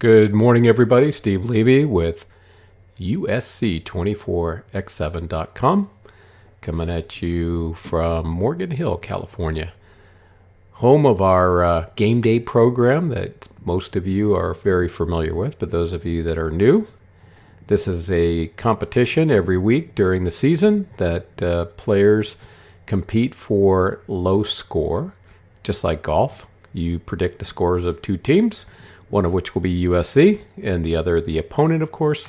Good morning, everybody. Steve Levy with USC24x7.com, coming at you from Morgan Hill, California, home of our game day program that most of you are very familiar with, but those of you that are new, this is a competition every week during the season that players compete for low score, just like golf. You predict the scores of two teams, one of which will be USC and the other the opponent, of course.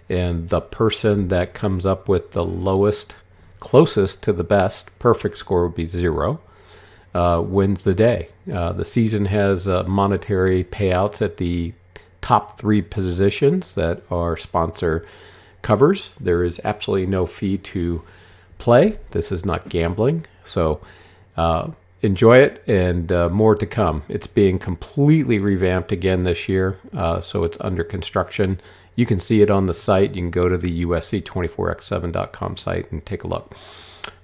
And the person that comes up with the lowest, closest to the best, perfect score would be 0, wins the day. The season has monetary payouts at the top 3 positions that our sponsor covers. There is absolutely no fee to play. This is not gambling. So enjoy it, and more to come. It's being completely revamped again this year, so it's under construction. You can see it on the site. You can go to the USC24x7.com site and take a look.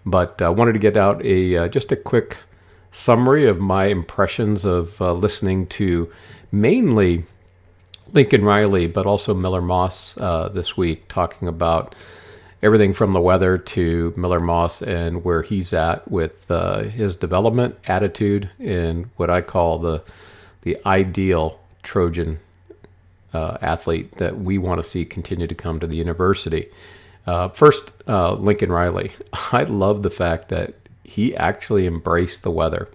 But I wanted to get out just a quick summary of my impressions of listening to mainly Lincoln Riley, but also Miller Moss this week, talking about everything from the weather to Miller Moss and where he's at with his development, attitude, and what I call the ideal Trojan athlete that we want to see continue to come to the university. First, Lincoln Riley. I love the fact that he actually embraced the weather.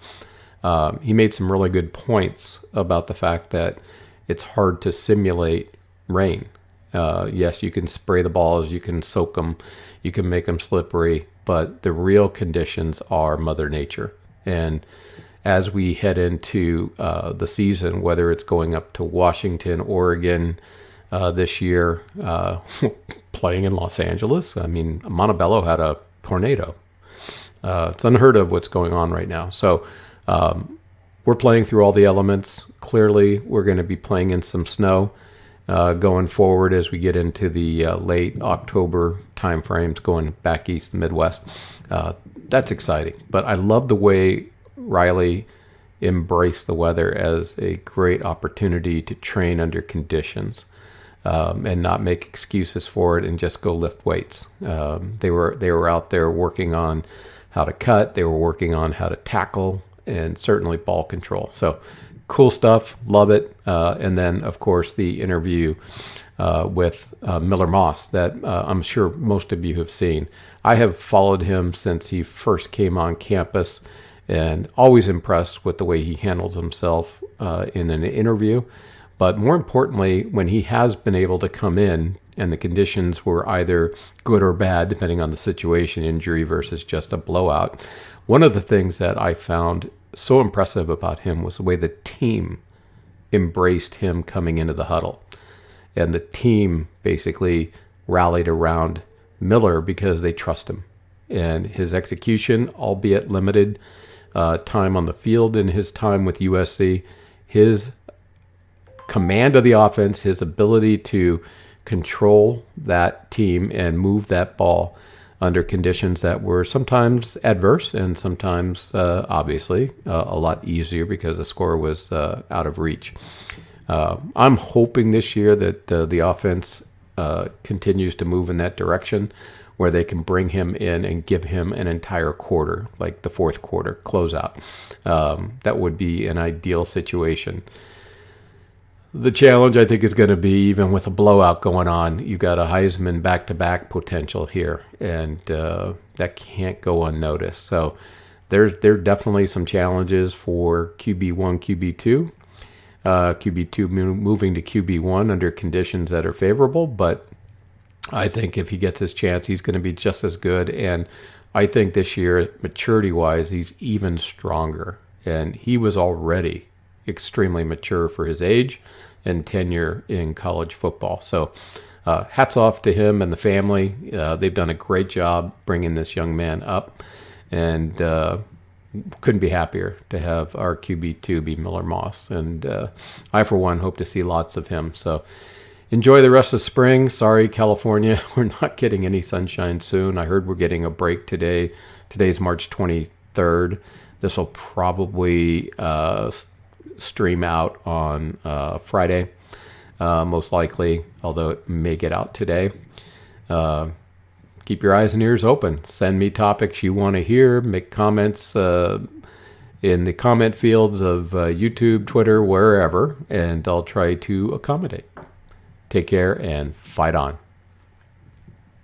He made some really good points about the fact that it's hard to simulate rain. Yes, you can spray the balls, you can soak them, you can make them slippery, but the real conditions are Mother Nature. And as we head into the season, whether it's going up to Washington, Oregon this year, playing in Los Angeles, I mean, Montebello had a tornado. It's unheard of what's going on right now. So we're playing through all the elements. Clearly, we're going to be playing in some snow going forward as we get into the late October timeframes, going back east, the Midwest. That's exciting. But I love the way Riley embraced the weather as a great opportunity to train under conditions and not make excuses for it and just go lift weights. They were out there working on how to cut. They were working on how to tackle and certainly ball control. So cool stuff. Love it. And then, of course, the interview with Miller Moss that I'm sure most of you have seen. I have followed him since he first came on campus and always impressed with the way he handles himself in an interview. But more importantly, when he has been able to come in and the conditions were either good or bad, depending on the situation, injury versus just a blowout, one of the things that I found so impressive about him was the way the team embraced him coming into the huddle. And the team basically rallied around Miller because they trust him. And his execution, albeit limited time on the field in his time with USC, his command of the offense, his ability to control that team and move that ball under conditions that were sometimes adverse and sometimes, obviously, a lot easier because the score was out of reach. I'm hoping this year that the offense continues to move in that direction where they can bring him in and give him an entire quarter, like the fourth quarter closeout. That would be an ideal situation. The challenge, I think, is going to be, even with a blowout going on, you got a Heisman back-to-back potential here, and that can't go unnoticed. So there are definitely some challenges for QB1, QB2. QB2 moving to QB1 under conditions that are favorable, but I think if he gets his chance, he's going to be just as good. And I think this year, maturity-wise, he's even stronger. And he was already extremely mature for his age and tenure in college football. So hats off to him and the family. They've done a great job bringing this young man up, and couldn't be happier to have our QB2 be Miller Moss. And I, for one, hope to see lots of him. So enjoy the rest of spring. Sorry, California, we're not getting any sunshine soon. I heard we're getting a break today. Today's March 23rd. This will probably stream out on Friday. most likely, although it may get out today. Keep your eyes and ears open. Send me topics you want to hear. Make comments in the comment fields of YouTube, Twitter, wherever, and I'll try to accommodate. Take care and fight on.